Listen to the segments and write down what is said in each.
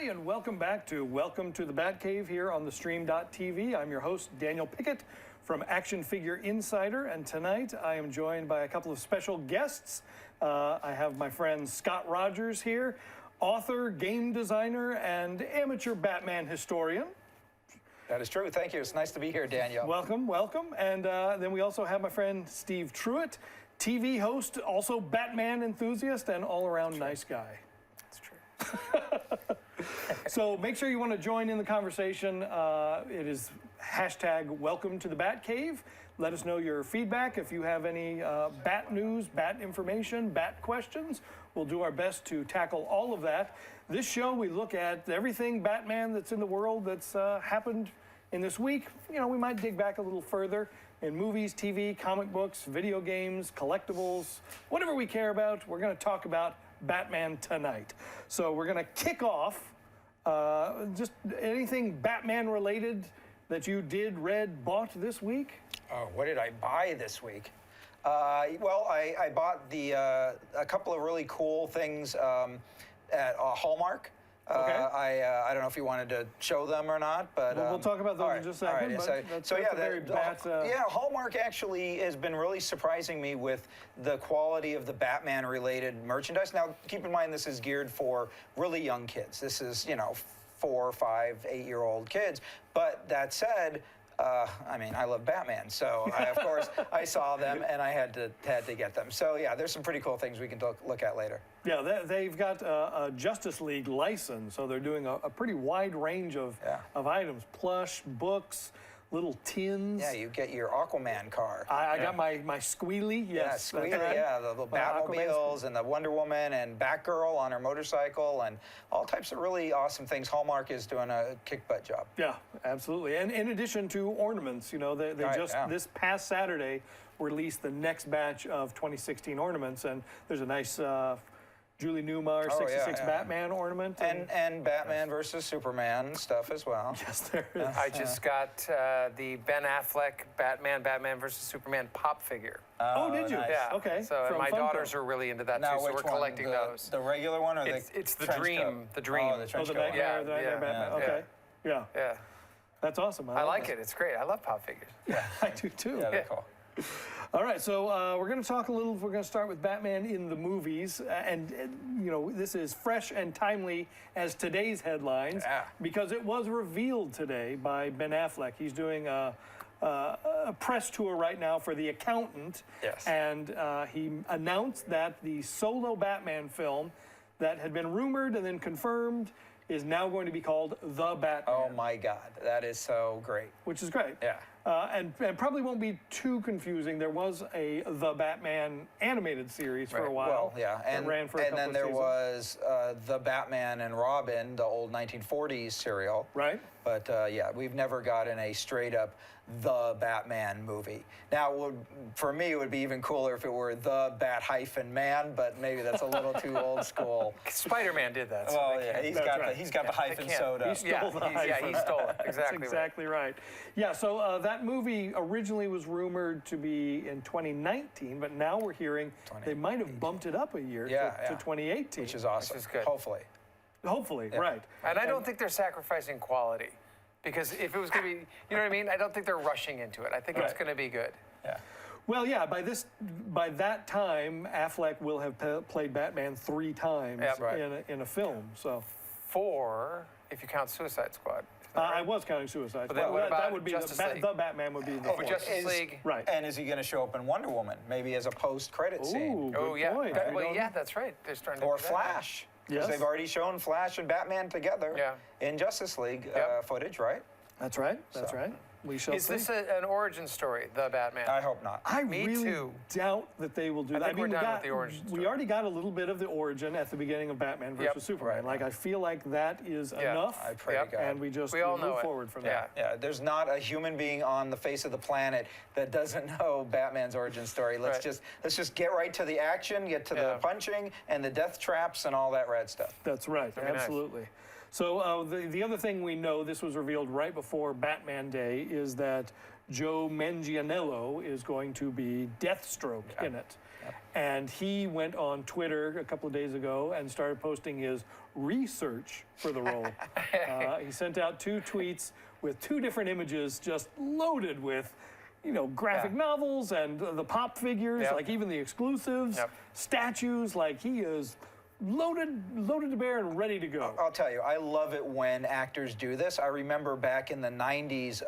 Hi, and welcome back to Welcome to the Batcave here on theStream.tv. I'm your host, Daniel Pickett from Action Figure Insider, and tonight I am joined by a couple of special guests. I have my friend Scott Rogers here, author, game designer, and amateur Batman historian. That is true. Thank you. It's nice to be here, Daniel. Welcome, welcome. And then we also have my friend Steve Truitt, TV host, also Batman enthusiast, and all-around nice guy. That's true. So make sure you want to join in the conversation. It is hashtag Welcome to the Batcave. Let us know your feedback. If you have any Bat news, Bat information, Bat questions, we'll do our best to tackle all of that. This show, we look at everything Batman that's in the world that's happened in this week. You know, we might dig back a little further in movies, TV, comic books, video games, collectibles, whatever we care about. We're going to talk about Batman tonight. So we're going to kick off just anything Batman related that you did, read, bought this week. Oh, what did I buy this week? Well, I bought a couple of really cool things at Hallmark. Okay. I don't know if you wanted to show them or not, but we'll talk about those in just a second. Yeah, Hallmark actually has been really surprising me with the quality of the Batman-related merchandise. Now, keep in mind this is geared for really young kids. This is 4, 5, 8-year-old kids. But that said, I mean, I love Batman, so of course I saw them and I had to get them. So yeah, there's some pretty cool things we can look at later. Yeah, they've got a Justice League license, so they're doing a pretty wide range of items: plush, books, little tins. Yeah, you get your Aquaman car. I got my Squealy. Yes, Squealy. Yeah, the Batmobiles and the Wonder Woman and Batgirl on her motorcycle and all types of really awesome things. Hallmark is doing a kick-butt job. Yeah, absolutely. And in addition to ornaments, they this past Saturday released the next batch of 2016 ornaments, and there's a nice Julie Newmar 66 Batman ornament. And Batman versus Superman stuff as well. Yes, there is. I just got the Ben Affleck Batman versus Superman pop figure. Oh, did you? Nice. Yeah. Okay. So and my daughters are really into that too, so we're collecting those. The regular one or it's the Dream. The Dream. Oh, the trench coat. Nightmare Batman. Okay. Yeah. Yeah. That's awesome. I like it. It's great. I love pop figures. Yeah, I do too. Yeah, they're cool. All right, so we're going to talk a little. We're going to start with Batman in the movies, and this is fresh and timely as today's headlines because it was revealed today by Ben Affleck. He's doing a press tour right now for The Accountant, and he announced that the solo Batman film that had been rumored and then confirmed is now going to be called The Batman. Oh my God, that is so great. Which is great. Yeah. And probably won't be too confusing. There was a The Batman animated series for a while. Well, yeah, and ran for a couple then there seasons. was The Batman and Robin, the old 1940s serial. Right. But yeah, we've never gotten a straight up The Batman movie. Now, for me, it would be even cooler if it were The Bat-Man, but maybe that's a little too old school. Spider-Man did that. So well, yeah, he's got the hyphen sewed up. He stole the hyphen. Yeah, he stole it. Exactly. That's exactly right. Yeah, so that movie originally was rumored to be in 2019, but now we're hearing they might have bumped it up a year to 2018. Which is awesome. Which is good. Hopefully. Hopefully, right. And I don't think they're sacrificing quality. Because if it was going to be, you know what I mean? I don't think they're rushing into it. I think it's going to be good. Yeah. Well, yeah, by that time, Affleck will have played Batman 3 times in a film. So 4, if you count Suicide Squad. I was counting Suicide Squad. That would be the Batman would be the 4th. Justice League. Right. And is he going to show up in Wonder Woman, maybe as a post-credit scene? Oh, yeah. Point. Well, yeah, that's right. They're starting to Or do that. Flash. Because they've already shown Flash and Batman together in Justice League footage, right? That's right. That's right. We shall see. Is this an origin story, The Batman? I hope not. I really doubt that they will do that. I think we're done with the origin story. We already got a little bit of the origin at the beginning of Batman versus Superman. Like, I feel like that is enough. I pray to God. And we all move forward from that. Yeah, there's not a human being on the face of the planet that doesn't know Batman's origin story. Let's just get right to the action, get to the punching and the death traps and all that rad stuff. That's right. Absolutely. Nice. So the other thing we know, this was revealed right before Batman Day, is that Joe Manganiello is going to be Deathstroke in it. And he went on Twitter a couple of days ago and started posting his research for the role. He sent out 2 tweets with 2 different images just loaded with, you know, graphic novels and the pop figures, like even the exclusives, statues. Like, he is loaded to bear and ready to go. I'll tell you, I love it when actors do this. I remember back in the 90s,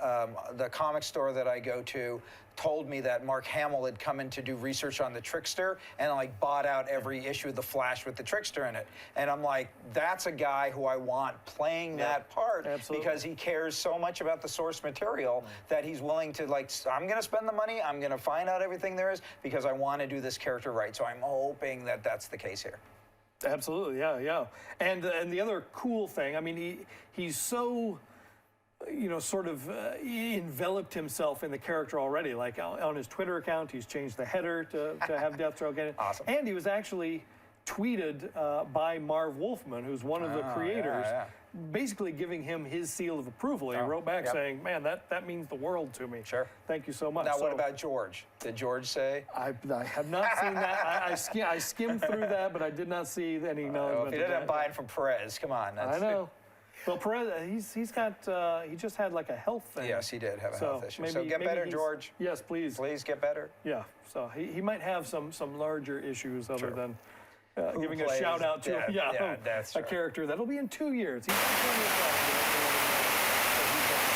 the comic store that I go to told me that Mark Hamill had come in to do research on the Trickster and like bought out every issue of The Flash with the Trickster in it. And I'm like, that's a guy who I want playing that part because he cares so much about the source material that he's willing to, like, I'm going to spend the money, I'm going to find out everything there is because I want to do this character right. So I'm hoping that that's the case here. Absolutely, yeah. And the other cool thing, I mean, he's so, you know, sort of enveloped himself in the character already. Like on his Twitter account, he's changed the header to have Deathstroke in it. Awesome. And he was actually tweeted by Marv Wolfman, who's one of the creators, basically giving him his seal of approval. He wrote back saying, man, that means the world to me. Sure. Thank you so much. Now, what about George? Did George say? I have not seen that. I skimmed through that, but I did not see any acknowledgement. If he didn't have buy-in from Perez, come on. I know. Well, Perez, he's got, he just had like a health thing. Yes, he did have a health issue. Maybe, so get better, George. Yes, please. Please get better. Yeah, so he might have some larger issues other than giving a plays shout out to that's a character that'll be in 2 years. He's got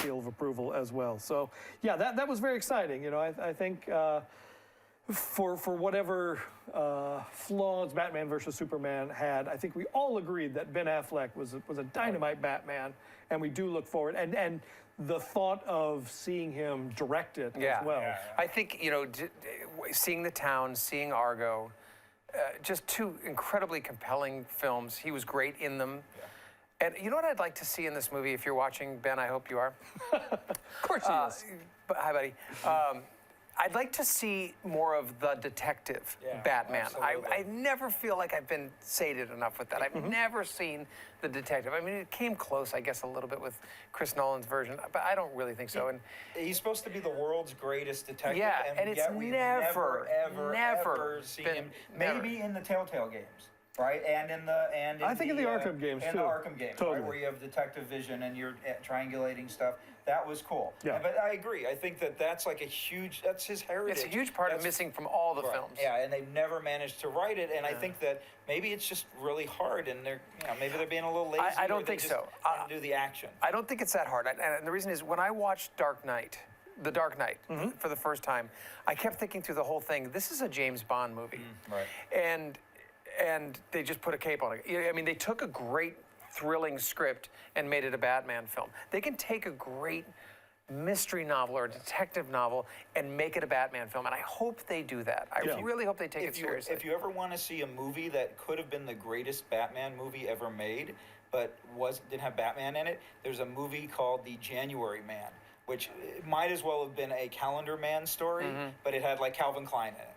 seal of approval as well. So yeah, that was very exciting. You know, I think for whatever flaws Batman versus Superman had, I think we all agreed that Ben Affleck was a dynamite Batman, and we do look forward and the thought of seeing him direct it as well. I think, you know, seeing The Town, seeing Argo, just 2 incredibly compelling films. He was great in them. And you know what I'd like to see in this movie, if you're watching, Ben, I hope you are. Of course he is. Hi, buddy. I'd like to see more of the detective Batman. I never feel like I've been sated enough with that. I've never seen the detective. I mean, it came close, I guess, a little bit with Chris Nolan's version, but I don't really think so. And he's supposed to be the world's greatest detective, and it's yet we've never seen him. Maybe in the Telltale games. Right, and in I think in the Arkham games too. In the Arkham games, totally. right, where you have detective vision and you're triangulating stuff. That was cool. Yeah. But I agree. I think that's like that's his heritage. It's a huge part of missing from all the films. Yeah, and they've never managed to write it. And I think that maybe it's just really hard, and maybe they're being a little lazy. I don't think so. Do the action. I don't think it's that hard. And the reason is when I watched The Dark Knight, for the first time, I kept thinking through the whole thing. This is a James Bond movie, right? And they just put a cape on it. I mean, they took a great, thrilling script and made it a Batman film. They can take a great mystery novel or a detective novel and make it a Batman film, and I hope they do that. I really hope they take it seriously. If you ever want to see a movie that could have been the greatest Batman movie ever made, but didn't have Batman in it, there's a movie called The January Man, which might as well have been a Calendar Man story, but it had like Calvin Klein in it.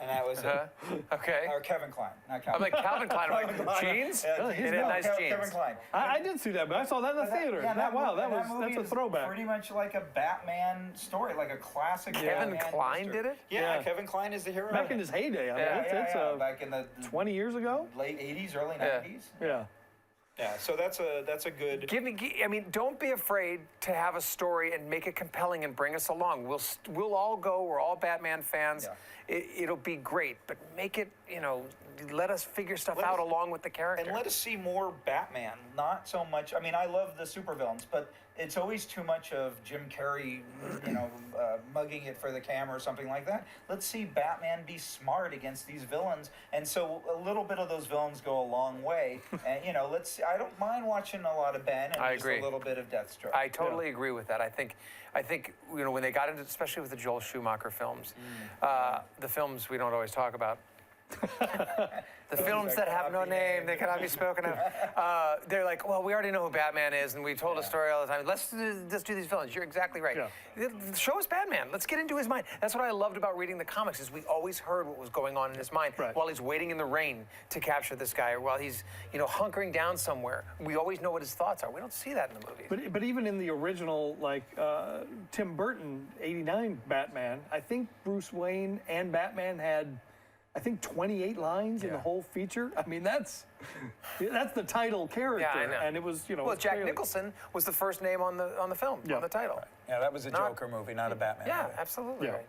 And that was it. Okay. Or Kevin Klein, not Calvin. I'm like, Calvin Klein, I'm like, jeans? He had nice jeans. Kevin Klein. I did see that, but I saw that in the theater. That's a throwback. Pretty much like a Batman story, like a classic Kevin Batman Klein history. did it? Yeah, Kevin Klein is the hero. Back in his heyday. I mean, it's back in the 20 years ago? Late 80s, early 90s. Yeah. Yeah, so that's a good. I mean, don't be afraid to have a story and make it compelling and bring us along. We'll all go. We're all Batman fans. Yeah. It'll be great, but make it, let us figure stuff out along with the character. And let us see more Batman, not so much. I mean, I love the supervillains, but it's always too much of Jim Carrey, mugging it for the camera or something like that. Let's see Batman be smart against these villains, and so a little bit of those villains go a long way. And I don't mind watching a lot of Ben and just a little bit of Deathstroke. I totally agree with that. I think when they got into, especially with the Joel Schumacher films, the films we don't always talk about, The films that have no name, they cannot be spoken of. They're like, well, we already know who Batman is, and we told a story all the time. Let's just do these villains. You're exactly right. Show us Batman. Let's get into his mind. That's what I loved about reading the comics, is we always heard what was going on in his mind while he's waiting in the rain to capture this guy, or while he's, hunkering down somewhere. We always know what his thoughts are. We don't see that in the movies. But even in the original, like Tim Burton '89 Batman, I think Bruce Wayne and Batman had, I think, 28 lines in the whole feature. I mean, that's the title character, and it was, Well, Jack Nicholson was the first name on the film, on the title. Yeah, that was a Joker movie, not a Batman movie. Absolutely. Right.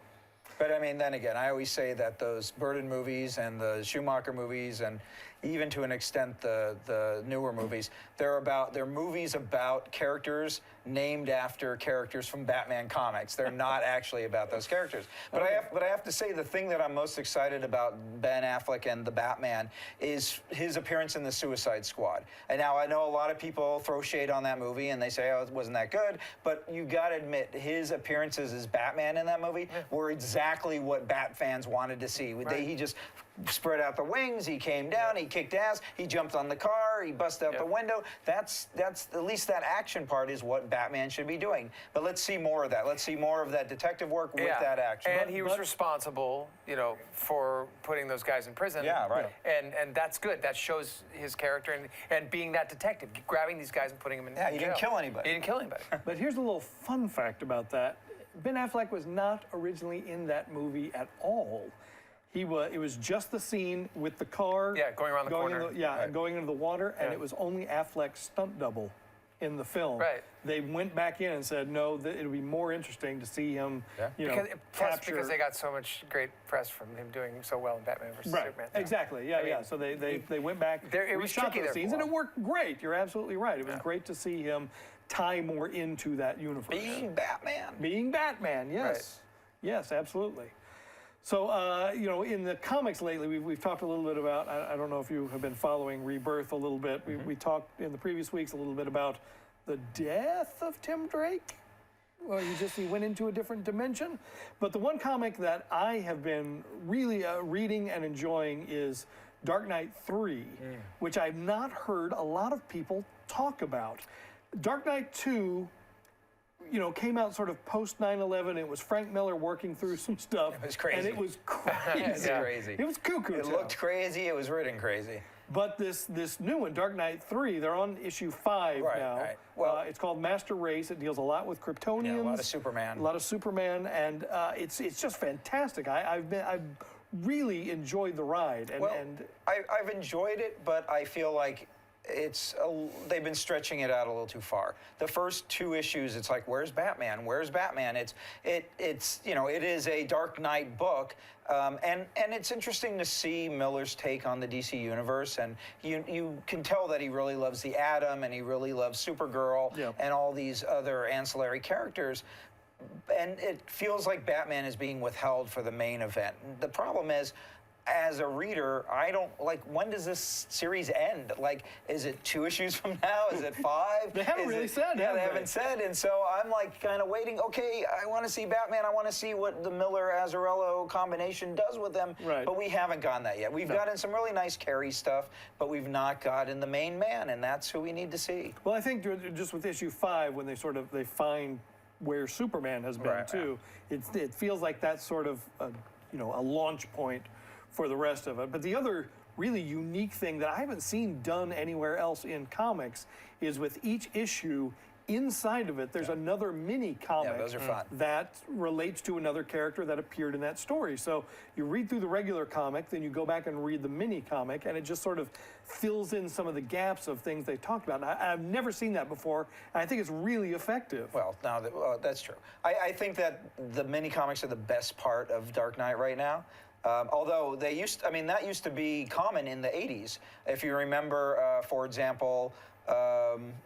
But I mean, then again, I always say that those Burton movies and the Schumacher movies, and even to an extent the newer movies, they're movies about characters named after characters from Batman comics. They're not actually about those characters. But I have to say, the thing that I'm most excited about Ben Affleck and the Batman is his appearance in the Suicide Squad. And now I know a lot of people throw shade on that movie and they say, oh, it wasn't that good. But you got to admit, his appearances as Batman in that movie were exactly what Bat fans wanted to see. He just spread out the wings, he came down, he kicked ass, he jumped on the car, he busted out the window. That's at least that action part is what Batman should be doing. But let's see more of that. Let's see more of that detective work with that action. And he was responsible, for putting those guys in prison. Yeah, right. And that's good. That shows his character and being that detective, grabbing these guys and putting them in jail. He didn't kill anybody. He didn't kill anybody. But here's a little fun fact about that. Ben Affleck was not originally in that movie at all. It was just the scene with the car. Yeah, going around the corner. And going into the water, and it was only Affleck's stunt double in the film. Right. They went back in and said, no, it would be more interesting to see him, capture. Because they got so much great press from him doing so well in Batman vs. Superman. Exactly, yeah. So they went back, reshot those scenes, and it worked great. You're absolutely right. It was great to see him tie more into that universe. Being Batman. Being Batman, yes. Right. Yes, absolutely. So, in the comics lately, we've talked a little bit about, I don't know if you have been following Rebirth a little bit. We talked in the previous weeks a little bit about the death of Tim Drake. Well, he went into a different dimension. But the one comic that I have been really reading and enjoying is Dark Knight 3, which I've not heard a lot of people talk about. Dark Knight 2, came out sort of post 9/11. It was Frank Miller working through some stuff. It was crazy. And it was crazy. It was crazy. It was cuckoo. It looked crazy. It was written crazy. But this new one, Dark Knight 3, they're on issue 5 now. Right. Well, it's called Master Race. It deals a lot with Kryptonians. Yeah, a lot of Superman. And it's just fantastic. I've really enjoyed the ride. I've enjoyed it, but I feel like they've been stretching it out a little too far. The first 2 issues, it's like, where's Batman? Where's Batman? It is a Dark Knight book, and it's interesting to see Miller's take on the DC universe, and you can tell that he really loves the Atom, and he really loves Supergirl, and all these other ancillary characters. And it feels like Batman is being withheld for the main event. The problem is, as a reader, I don't when does this series end? Like, is it 2 issues from now? Is it 5? They haven't really said. Yeah, they haven't said, and so I'm kind of waiting. Okay, I want to see Batman. I want to see what the Miller-Azzarello combination does with them. Right. But we haven't gotten that yet. We've gotten some really nice Carey stuff, but we've not gotten the main man, and that's who we need to see. Well, I think just with issue 5, when they find where Superman has been too, it feels like that's sort of a launch point for the rest of it. But the other really unique thing that I haven't seen done anywhere else in comics is with each issue, inside of it, there's another mini comic those are fun. That relates to another character that appeared in that story. So you read through the regular comic, then you go back and read the mini comic, and it just sort of fills in some of the gaps of things they talked about. And I've never seen that before, and I think it's really effective. Well, that's true. I think that the mini comics are the best part of Dark Knight right now. Although that used to be common in the 80s. If you remember, for example,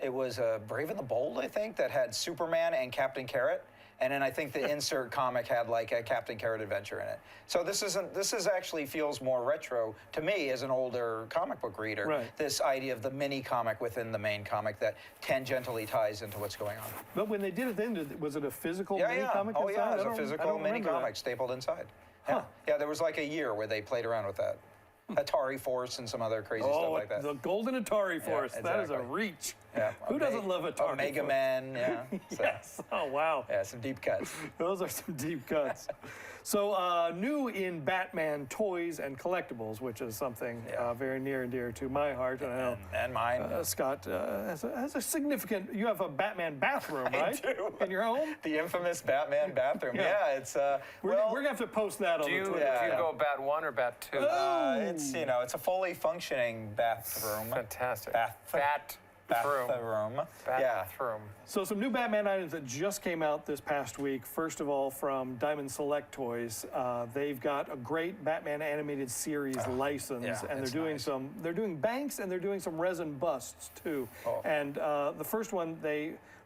it was Brave and the Bold, I think, that had Superman and Captain Carrot. And then I think the insert comic had like a Captain Carrot adventure in it. So this actually feels more retro to me as an older comic book reader. Right. This idea of the mini comic within the main comic that tangentially ties into what's going on. But when they did it then, was it a physical mini comic inside? It was a physical mini comic stapled inside. Yeah. Yeah, there was like a year where they played around with that. Atari Force and some other crazy stuff like that. The golden Atari Force. Yeah, That is a exactly. reach. Yeah. Who doesn't love Atari Mega Force? Man, yeah. So, Yes. Oh, wow. yeah, some deep cuts. Those are some deep cuts. So new in Batman toys and collectibles, which is something very near and dear to my heart. And I know And mine. Scott has a significant, you have a Batman bathroom, right? I do. In your home? The infamous Batman bathroom. Yeah. Yeah, it's, We're going to have to post that on Do you, the do Twitter. you go Bat 1 or Bat 2? it's, you know, it's a fully functioning bathroom. Fantastic. Bathroom. Yeah. Bathroom. So some new Batman items that just came out this past week. First of all, from Diamond Select Toys, they've got a great Batman animated series license, yeah, and it's they're doing nice. they're doing banks and they're doing some resin busts too. Oh. And the first one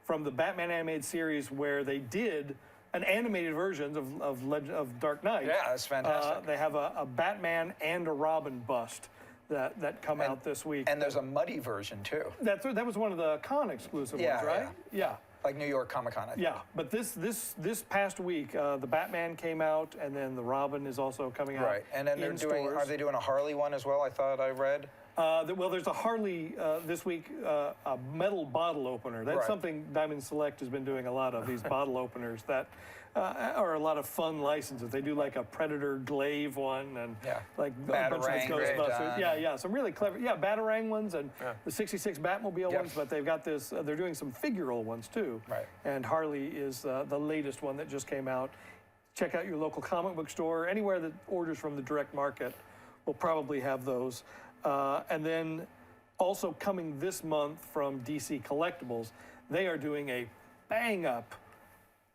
from the Batman animated series where they did an animated version of Dark Knight. Yeah, that's fantastic. They have a Batman and a Robin bust that come out this week. And there's a muddy version, too. That was one of the con exclusive Yeah, ones, right? Yeah. Like New York Comic Con, I think. Yeah, but this past week, the Batman came out, and then the Robin is also coming out. Right, and then they're doing, are they doing a Harley one as well? I thought I read. Well, there's a Harley this week, a metal bottle opener. That's Right. something Diamond Select has been doing a lot of, these bottle openers that are a lot of fun licenses. They do like a Predator glaive one and like a bunch of Batarang, Ghostbusters. Yeah, some really clever, Batarang ones and the 66 Batmobile ones, but they've got this, they're doing some figural ones too. Right. And Harley is the latest one that just came out. Check out your local comic book store. Anywhere that orders from the direct market will probably have those. And then also coming this month from DC Collectibles, they are doing a bang-up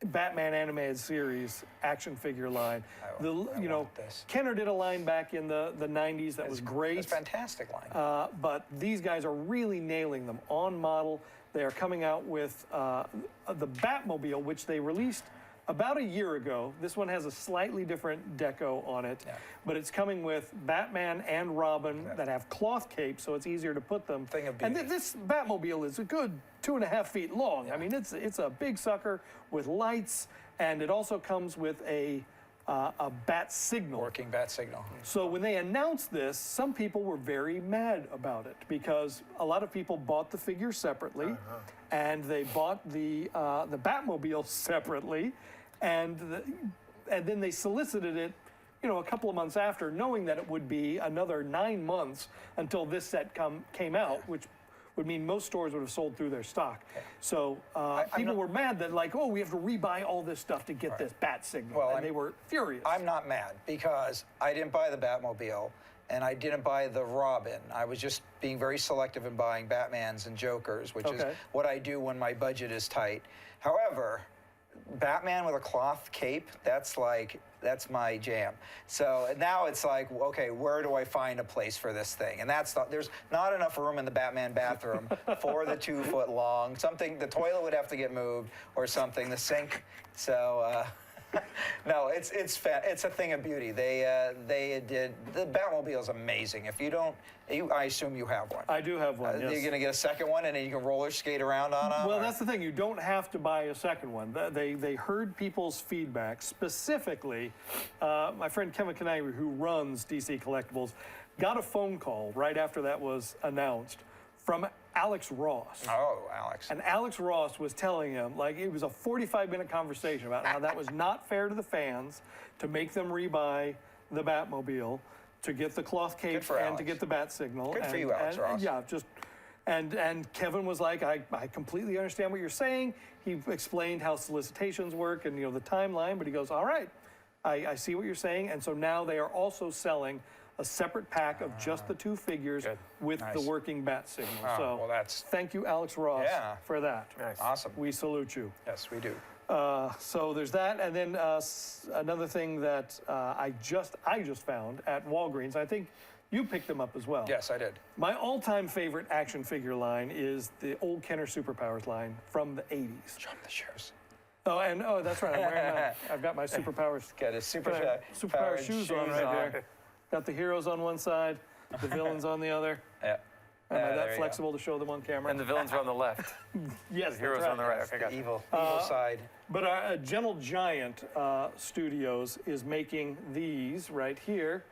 Batman animated series action figure line. I want this. Kenner did a line back in the 90s that was great. It's a fantastic line. But these guys are really nailing them on model. They are coming out with the Batmobile, which they released about a year ago. This one has a slightly different deco on it, but it's coming with Batman and Robin that have cloth capes, so it's easier to put them. Thing of And beauty. this Batmobile is a good 2.5 feet long. I mean, it's a big sucker with lights, and it also comes with a bat signal. Working bat signal. So when they announced this, some people were very mad about it because a lot of people bought the figure separately, and they bought the Batmobile separately, and then they solicited it, a couple of months after, knowing that it would be another 9 months until this set came out, which would mean most stores would have sold through their stock. So people were mad that we have to rebuy all this stuff to get this bat signal, Well, and they were furious. I'm not mad because I didn't buy the Batmobile and I didn't buy the Robin. I was just being very selective in buying Batmans and Jokers, which is what I do when my budget is tight. However, Batman with a cloth cape, that's my jam. So now it's like, okay, where do I find a place for this thing? And there's not enough room in the Batman bathroom for the 2 foot long. The toilet would have to get moved or something, the sink. So, no, it's a thing of beauty. They did, the Batmobile is amazing. If you don't, I assume you have one. I do have one, yes. You're going to get a second one and then you can roller skate around on them? Well, that's the thing. You don't have to buy a second one. They heard people's feedback. Specifically, my friend Kevin Canary, who runs DC Collectibles, got a phone call right after that was announced from Alex Ross. Oh, Alex. And Alex Ross was telling him, it was a 45-minute conversation about how that was not fair to the fans to make them rebuy the Batmobile, to get the cloth cape and to get the bat signal. Good for you, Alex Ross. And Kevin was like, I completely understand what you're saying. He explained how solicitations work and the timeline, but he goes, all right, I see what you're saying. And so now they are also selling a separate pack of just the 2 figures with the working bat signal. So thank you, Alex Ross, for that. Nice. Awesome. We salute you. Yes, we do. So there's that, and then another thing that I just found at Walgreens. I think you picked them up as well. Yes, I did. My all-time favorite action figure line is the old Kenner Superpowers line from the 80s. Show them the shoes. Oh, that's right. I'm wearing I've got my Superpowers. Got his Superpower shoes on right there. Got the heroes on one side, the villains on the other. Yeah. Am I that flexible to show them on camera? And the villains are on the left. Yes, The heroes that's right. on the right. Okay, got it. Evil side. But Gentle Giant Studios is making these right here,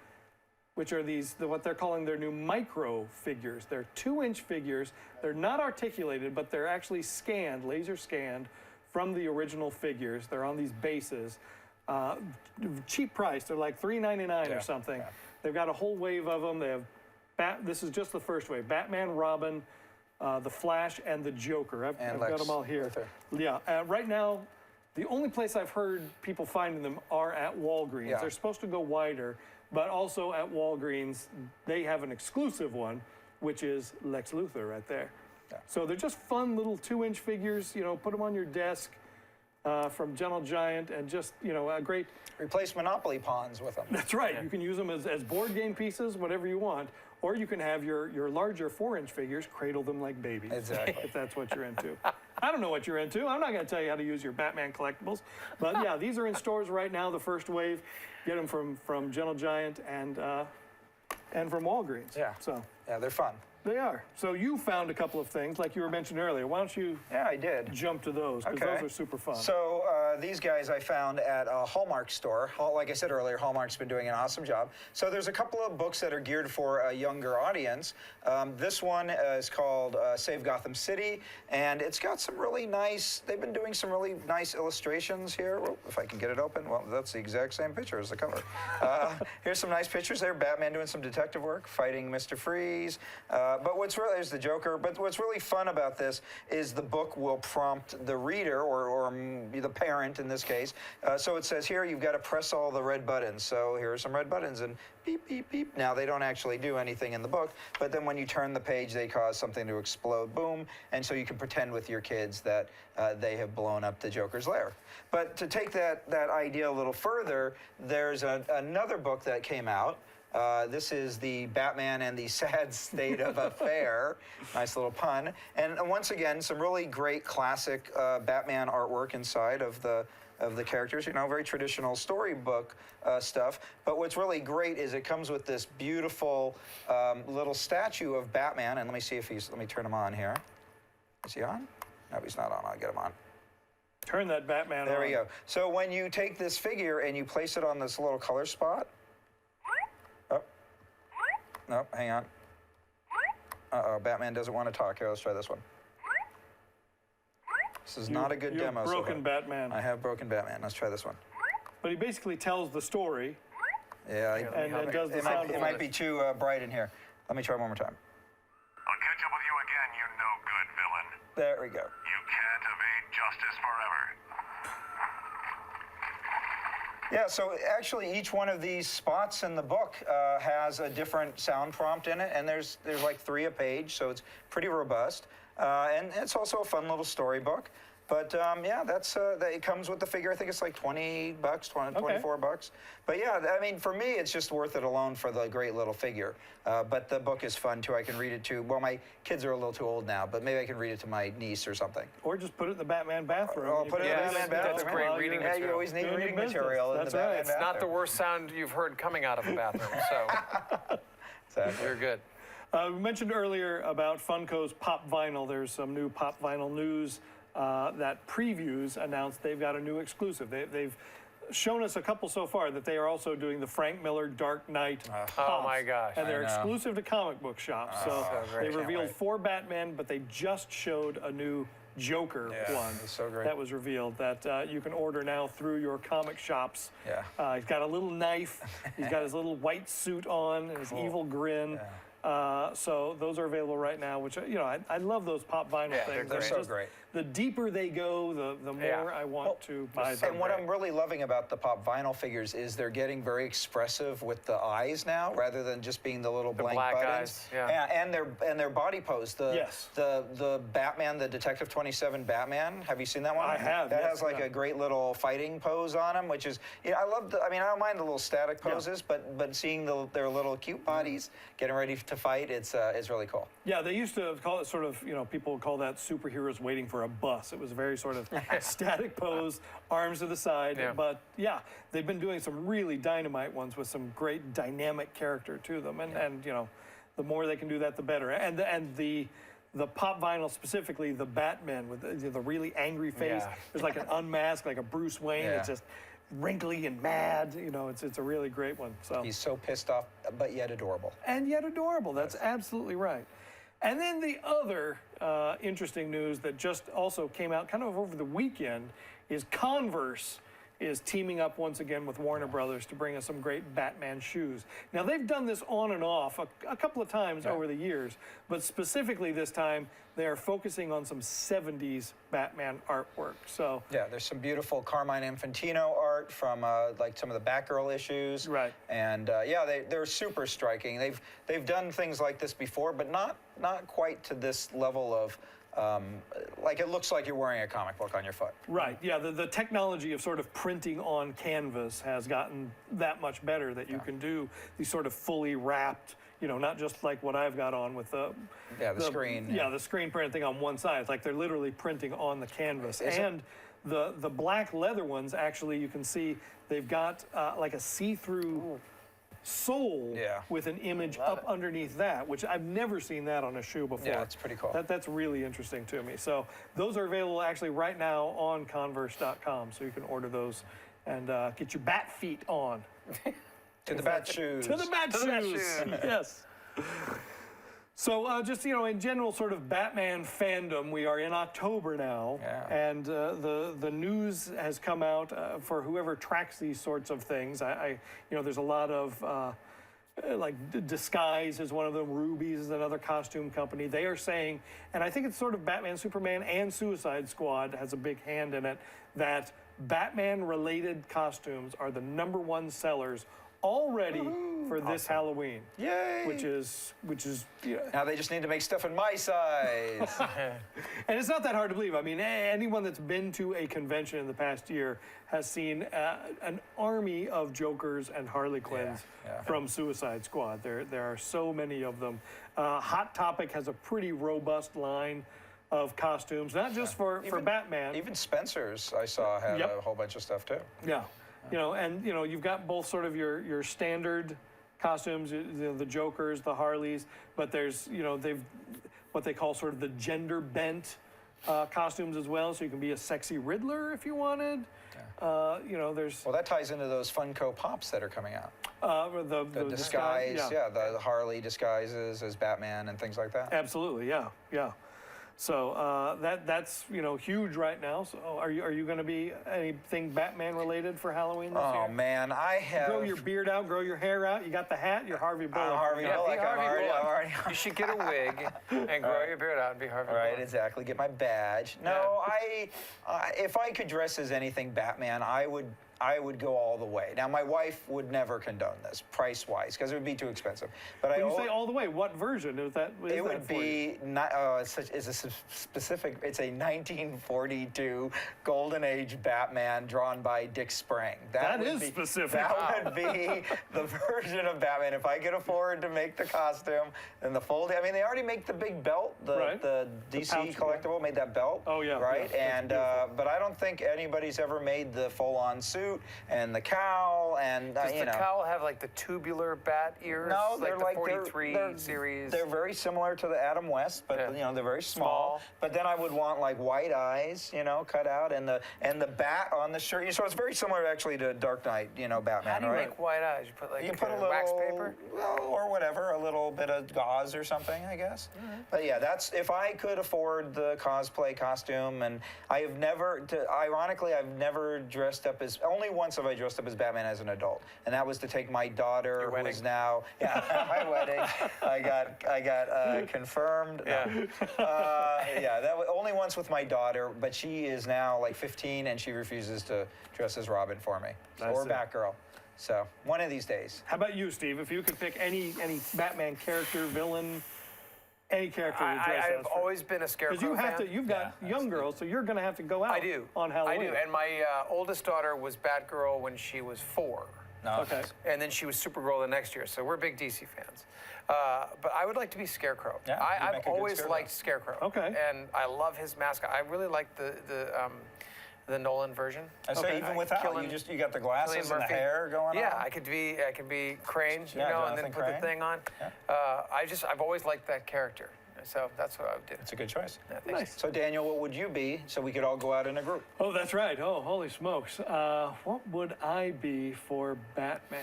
which are what they're calling their new micro figures. They're 2-inch figures. They're not articulated, but they're actually scanned, laser scanned from the original figures. They're on these bases. Cheap price. They're like $3.99 or something. Yeah. They've got a whole wave of them. They have this is just the first wave. Batman, Robin, the Flash, and the Joker. I've got them all here. Yeah. Right now, the only place I've heard people finding them are at Walgreens. Yeah. They're supposed to go wider, but also at Walgreens, they have an exclusive one, which is Lex Luthor right there. Yeah. So they're just fun little 2-inch figures. You know, put them on your desk. From Gentle Giant, and just, you know, a great... Replace Monopoly pawns with them. That's right. Yeah. You can use them as board game pieces, whatever you want, or you can have your larger 4-inch figures, cradle them like babies. Exactly. If that's what you're into. I don't know what you're into. I'm not going to tell you how to use your Batman collectibles. But yeah, these are in stores right now, the first wave. Get them from Gentle Giant and from Walgreens. Yeah. So. Yeah, they're fun. They are. So you found a couple of things, like you were mentioning earlier. Why don't you I did. Jump to those, because those are super fun. So these guys I found at a Hallmark store. Like I said earlier, Hallmark's been doing an awesome job. So there's a couple of books that are geared for a younger audience. This one is called Save Gotham City, and it's got some really nice, they've been doing some really nice illustrations here. Well, if I can get it open, well, that's the exact same picture as the cover. Here's some nice pictures there. Batman doing some detective work, fighting Mr. Freeze. But what's really, there's the Joker, but what's really fun about this is the book will prompt the reader, or the parent in this case. So it says here, you've got to press all the red buttons. So here are some red buttons, and beep, beep, beep. Now, they don't actually do anything in the book, but then when you turn the page, they cause something to explode, boom, and so you can pretend with your kids that they have blown up the Joker's lair. But to take that idea a little further, there's another book that came out. This is the Batman and the Sad State of Affair. Nice little pun. And once again, some really great classic Batman artwork inside of the characters. You know, very traditional storybook stuff. But what's really great is it comes with this beautiful little statue of Batman. And let me see if let me turn him on here. Is he on? No, he's not on. I'll get him on. Turn that Batman on. There we go. So when you take this figure and you place it on this little color spot. No, hang on. Uh-oh, Batman doesn't want to talk. Here, let's try this one. This is not a good demo. You have broken Batman. I have broken Batman. Let's try this one. But he basically tells the story. Yeah, and does the sound. It might be too bright in here. Let me try one more time. I'll catch up with you again, you no-good villain. There we go. You can't evade justice forever. Yeah, so actually each one of these spots in the book has a different sound prompt in it, and there's like 3 a page, so it's pretty robust. And it's also a fun little storybook. But yeah, it comes with the figure. I think it's like $20, 24 bucks. But yeah, I mean, for me, it's just worth it alone for the great little figure. But the book is fun too. I can read it to, well, my kids are a little too old now, but maybe I can read it to my niece or something. Or just put it in the Batman bathroom. I'll put it in the Batman bathroom. That's great reading material. Yeah, you always need reading material in the Batman bathroom. It's not the worst sound you've heard coming out of a bathroom, so exactly. You're good. We mentioned earlier about Funko's Pop Vinyl. There's some new Pop Vinyl news that Previews announced they've got a new exclusive. They've shown us a couple so far that they are also doing the Frank Miller Dark Knight Pops. Oh my gosh. And they're exclusive to comic book shops. So they revealed 4 Batman, but they just showed a new Joker one so great. That was revealed that you can order now through your comic shops. Yeah. He's got a little knife. He's got his little white suit on and his evil grin. Yeah. So those are available right now, which, you know, I love those Pop Vinyl things. They're so great. The deeper they go, the more I want to buy them. And what I'm really loving about the Pop Vinyl figures is they're getting very expressive with the eyes now, rather than just being the little blank black buttons. eyes, and their body pose. The Batman, the Detective 27 Batman. Have you seen that one? I have. That has like a great little fighting pose on him, which is, you know, I love I mean, I don't mind the little static poses, but seeing their little cute bodies getting ready to fight, it's really cool. Yeah, they used to call it sort of, you know, people would call that superheroes waiting for a bus. It was a very sort of static pose, arms to the side. Yeah. But yeah, they've been doing some really dynamite ones with some great dynamic character to them. And you know, the more they can do that, the better. And the Pop Vinyl, specifically the Batman with the really angry face. There's like an unmasked, like a Bruce Wayne. It's just, wrinkly and mad. You know, it's a really great one. So He's so pissed off, but yet adorable. and yet adorable. That's absolutely right. And then the other interesting news that just also came out kind of over the weekend is Converse is teaming up once again with Warner Brothers to bring us some great Batman shoes. Now, they've done this on and off a couple of times over the years, but specifically this time, they are focusing on some 70s Batman artwork. So yeah, there's some beautiful Carmine Infantino art from like some of the Batgirl issues. Right. And yeah, they're super striking. They've done things like this before, but not quite to this level of like it looks like you're wearing a comic book on your foot. Right, yeah, the technology of sort of printing on canvas has gotten that much better that you can do these sort of fully wrapped, you know, not just like what I've got on with the screen. Yeah, the screen printing on one side. It's like they're literally printing on the canvas. And the black leather ones, actually, you can see they've got like a see-through sole with an image up underneath that, which I've never seen that on a shoe before. Yeah, it's pretty cool. That's really interesting to me. So those are available actually right now on Converse.com, so you can order those and get your bat feet on. To the bat shoes. To the bat shoes. Yes. So just, you know, in general sort of Batman fandom, we are in October now, and the news has come out for whoever tracks these sorts of things. You know, there's a lot of like Disguise is one of them, Rubies is another costume company. They are saying, and I think it's sort of Batman, Superman, and Suicide Squad has a big hand in it, that Batman-related costumes are the #1 sellers already for this Halloween. Yay! Which is Now they just need to make stuff in my size. and it's not that hard to believe. I mean, anyone that's been to a convention in the past year has seen an army of Jokers and Harley Quinns from Suicide Squad. There are so many of them. Hot Topic has a pretty robust line of costumes, not just for Batman. Even Spencer's, I saw, had a whole bunch of stuff too. Yeah. You know, and you know, you've got both sort of your standard costumes, you know, the Jokers, the Harleys, but there's, you know, they've what they call sort of the gender bent costumes as well. So you can be a sexy Riddler if you wanted. You know, there's well, that ties into those Funko Pops that are coming out. The disguise, the Harley disguises as Batman and things like that. Absolutely, yeah. So that's, you know, huge right now. So are you going to be anything Batman related for Halloween this year? Oh man, I have. Grow your beard out, grow your hair out. You got the hat. You're Harvey Bullock. Harvey Bullock. I'm already. You should get a wig and grow your beard out and be Harvey Bullock. Right, exactly. Get my badge. No, if I could dress as anything Batman, I would go all the way. Now, my wife would never condone this, price-wise, because it would be too expensive. But when you say all the way, what version is that? It would be not. It's a specific. It's a 1942 Golden Age Batman drawn by Dick Sprang. That is specific. That would be the version of Batman if I could afford to make the costume and the fold. I mean, they already make the big belt. The DC collectible made that belt. Oh yeah. Right, and but I don't think anybody's ever made the full-on suit and the cowl and Does you know. the cowl have like the tubular bat ears? No, they're like the 43 they're, series. They're very similar to the Adam West, but you know they're very small. But then I would want like white eyes, you know, cut out, and the bat on the shirt. So it's very similar actually to Dark Knight, you know, Batman. How do you make white eyes? You put like you put a little wax paper, or whatever, a little bit of gauze or something, I guess. But yeah, that's if I could afford the cosplay costume, and I have never. Ironically, I've never dressed up as. Only once have I dressed up as Batman as an adult, and that was to take my daughter, who is now my wedding. I got confirmed. That was only once with my daughter, but she is now like 15, and she refuses to dress as Robin for me or Batgirl. So one of these days. How about you, Steve? If you could pick any Batman character, villain. Any character to dress as. I've always been a Scarecrow Because you've got young girls, so you're going to have to go out on Halloween. I do, and my oldest daughter was Batgirl when she was 4. Okay. And then she was Supergirl the next year, so we're big DC fans. But I would like to be Scarecrow. Yeah, I've always liked Scarecrow. Okay. And I love his mask. I really like the Nolan version. I say even without you got the glasses and the hair going on. Yeah, I could be Crane, you know, and then put the thing on. I've always liked that character. So that's what I would do. That's a good choice. Yeah, thanks. Nice. So Daniel, what would you be so we could all go out in a group? Oh, that's right. Oh, holy smokes. What would I be for Batman?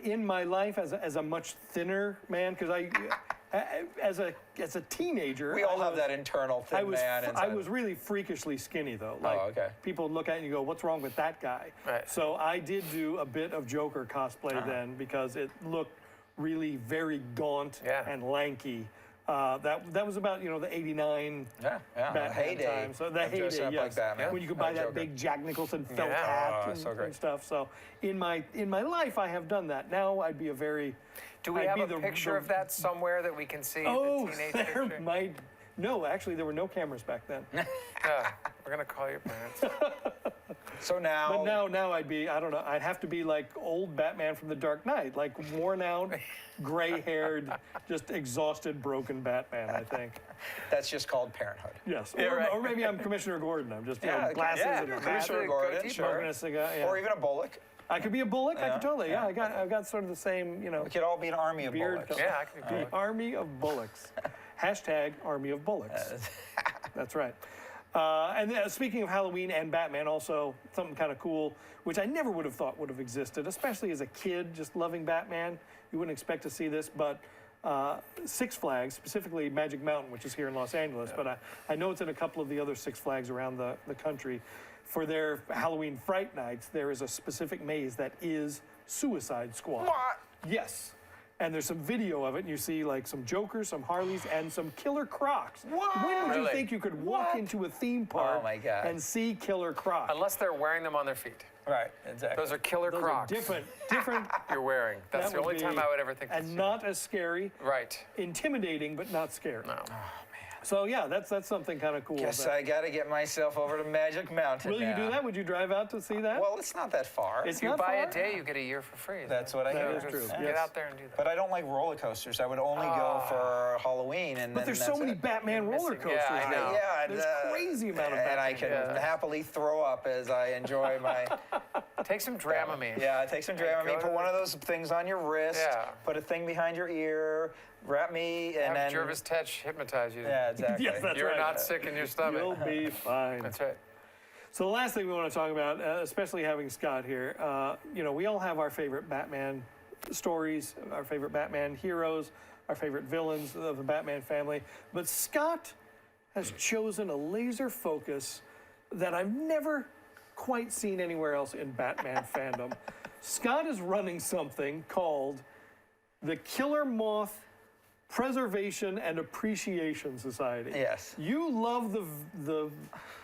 In my life as a much thinner man, because as a teenager, We all have that internal thin man. I was really freakishly skinny though. Like, okay. People would look at it and you go, "What's wrong with that guy?" Right. So I did do a bit of Joker cosplay then because it looked really very gaunt and lanky. That was about the '89 Batman heyday time. So the of dressing heyday, up like Batman. when you could buy that Joker. big Jack Nicholson felt hat so great. and stuff. So in my life, I have done that. Now I'd be a very Do we I'd have be a picture of that somewhere that we can see? Oh, the teenage there picture? might. No, actually, there were no cameras back then. We're gonna call your parents. So now, But now I'd be, I don't know, I'd have to be like old Batman from The Dark Knight, like worn out, gray-haired, just exhausted, broken Batman, I think. that's just called parenthood. Yes. Yeah, right. Or maybe I'm Commissioner Gordon. I'm just Yeah, glasses yeah, and a Commissioner hat, Gordon, goatee, sure. smoking a cigar. Yeah. Or even a Bullock. I could be a Bullock. I could totally. Yeah, yeah. I've got sort of the same, We could all be an army of beard. Bullocks. Yeah, I could be The Army of Bullocks. Hashtag Army of Bullocks. That's right. And then, speaking of Halloween and Batman, also something kind of cool, which I never would have thought would have existed, especially as a kid, just loving Batman. You wouldn't expect to see this, but Six Flags, specifically Magic Mountain, which is here in Los Angeles, but I know it's in a couple of the other Six Flags around the country. For their Halloween Fright Nights, there is a specific maze that is Suicide Squad. What? Yes. And there's some video of it, and you see like some Jokers, some Harleys, and some Killer Crocs. What? When would you Really? think you could walk into a theme park Oh, my God. and see Killer Crocs? Unless they're wearing them on their feet. Right, exactly. Those are killer Those Crocs. are different. You're wearing. That's That the would only time be- I would ever think. to And see not as scary. Right. Intimidating, but not scary. No. So yeah, that's something kind of cool. Guess that- I got to get myself over to Magic Mountain Will you do now. that? Would you drive out to see that? Well, it's not that far. It's If you not buy far. a day, you get a year for free. That's what I That hear. is true. Get Yes. out there and do that. But I don't like roller coasters. I would only go for Halloween, and But then there's that's so many it. Batman You're roller missing- coasters. yeah, I now. know. Yeah, There's crazy amount of and Batman. I can Yeah. happily throw up as I enjoy my. Take some Dramamine. Yeah, take some Dramamine. go Put to one the- of those things on your wrist. Yeah. Put a thing behind your ear. Wrap me, and Have then. Jervis Tetch hypnose you. Yeah, exactly. Yes, that's You're right. not sick in your stomach. You'll be fine. That's right. So the last thing we want to talk about, especially having Scott here, we all have our favorite Batman stories, our favorite Batman heroes, our favorite villains of the Batman family. But Scott has chosen a laser focus that I've never quite seen anywhere else in Batman fandom. Scott is running something called the Killer Moth Preservation and Appreciation Society. Yes. You love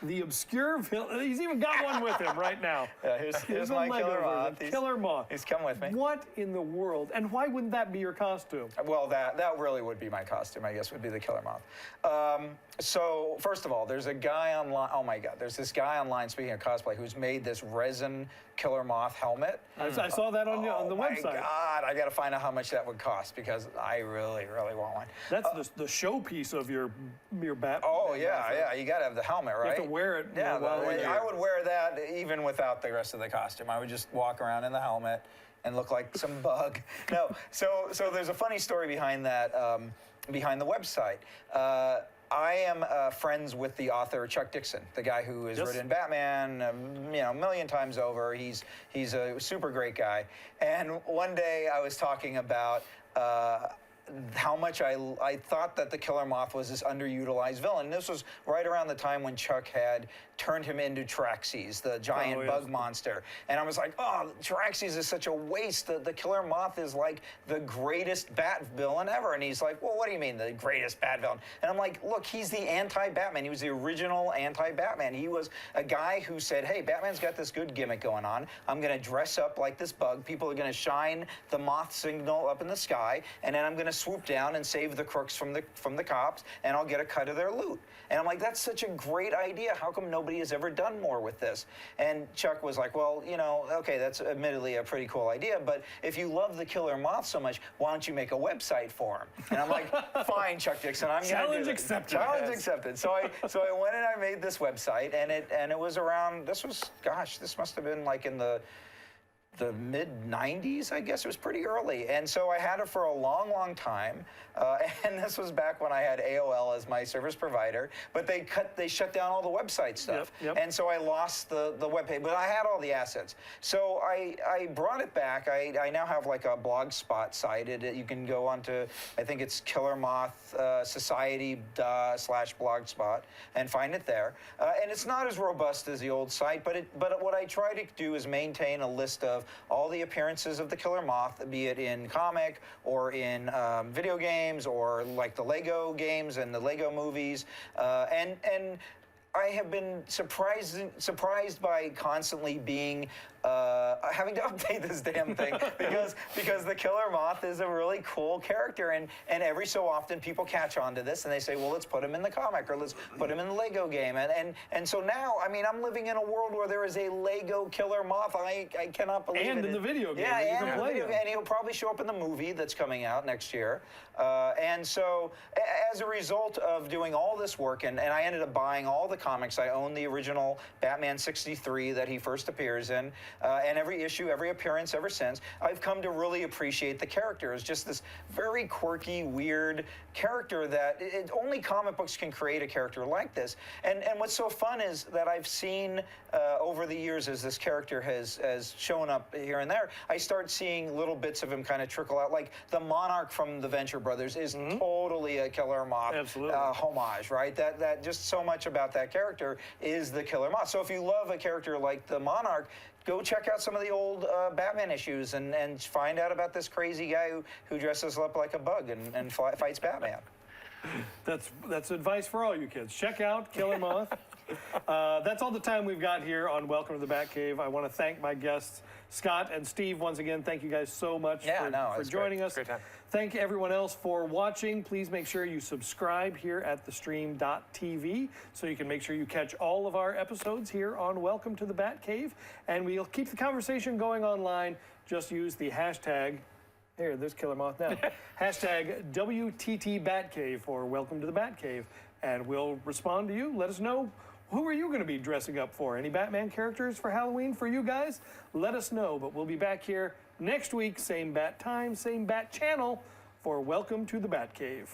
the obscure villain. He's even got one with him right now. Yeah, here's a my Lego Killer version. Moth. Killer Moth. He's come with me. What in the world? And why wouldn't that be your costume? Well, that really would be my costume, I guess, would be the Killer Moth. So, first of all, there's a guy online, oh my God, there's this guy online, speaking of cosplay, who's made this resin Killer Moth helmet. I saw that on the Oh website. my God, I got to find out how much that would cost because I really, really want one. That's the showpiece of your Batman. Oh, yeah, you got to have the helmet, right? You have to wear it. Yeah, while you're- I would wear that even without the rest of the costume. I would just walk around in the helmet and look like some bug. No, so there's a funny story behind that, behind the website. I am friends with the author Chuck Dixon, the guy who has Yes. written Batman, a million times over. He's a super great guy. And one day I was talking about how much I thought that the Killer Moth was this underutilized villain. And this was right around the time when Chuck had turned him into Traxxas, the giant yes. bug monster. And I was like, oh, Traxxas is such a waste. The Killer Moth is like the greatest Bat villain ever. And he's like, well, what do you mean the greatest Bat villain? And I'm like, look, he's the anti-Batman. He was the original anti-Batman. He was a guy who said, hey, Batman's got this good gimmick going on. I'm going to dress up like this bug. People are going to shine the moth signal up in the sky. And then I'm going to swoop down and save the crooks from the cops. And I'll get a cut of their loot. And I'm like, that's such a great idea. How come nobody has ever done more with this? And Chuck was like, well, okay, that's admittedly a pretty cool idea, but if you love the Killer Moth so much, why don't you make a website for him? And I'm like, fine, Chuck Dixon, I'm going to do Challenge it. accepted. Challenge accepted. So I went and I made this website, and it was around, this must have been like in the the mid-90s, I guess. It was pretty early. And so I had it for a long, long time. And this was back when I had AOL as my service provider. But they shut down all the website stuff. Yep. And so I lost the web page. But I had all the assets. So I brought it back. I now have like a blogspot site. You can go onto, I think it's Killer Moth Society /blogspot and find it there. And it's not as robust as the old site, but what I try to do is maintain a list of all the appearances of the Killer Moth, be it in comic or in video games or like the Lego games and the Lego movies, and I have been surprised by constantly being having to update this damn thing because the Killer Moth is a really cool character, and every so often people catch on to this and they say, well, let's put him in the comic or let's put him in the Lego game, and so now, I mean, I'm living in a world where there is a Lego Killer Moth. I cannot believe it. And in the video game, yeah, you and can play him. And he'll probably show up in the movie that's coming out next year. And so, as a result of doing all this work, and I ended up buying all the comics. I own the original Batman 63 that he first appears in, and every issue, every appearance ever since. I've come to really appreciate the character as just this very quirky, weird character that only comic books can create a character like this. And what's so fun is that I've seen over the years as this character has shown up here and there, I start seeing little bits of him kind of trickle out. Like the Monarch from the Venture Brothers is totally a Killer Moth homage, right? That just so much about that character is the Killer Moth. So if you love a character like the Monarch, go check out some of the old Batman issues and find out about this crazy guy who dresses up like a bug and fights Batman. That's advice for all you kids. Check out Killer Moth. That's all the time we've got here on Welcome to the Batcave. I want to thank my guests, Scott and Steve, once again. Thank you guys so much for joining us. Great time. Thank everyone else for watching. Please make sure you subscribe here at theStream.tv so you can make sure you catch all of our episodes here on Welcome to the Batcave. And we'll keep the conversation going online. Just use the hashtag, here, there's Killer Moth now, hashtag WTTBatcave for Welcome to the Batcave. And we'll respond to you. Let us know, who are you going to be dressing up for? Any Batman characters for Halloween for you guys? Let us know. But we'll be back here next week, same bat time, same bat channel, for Welcome to the Batcave.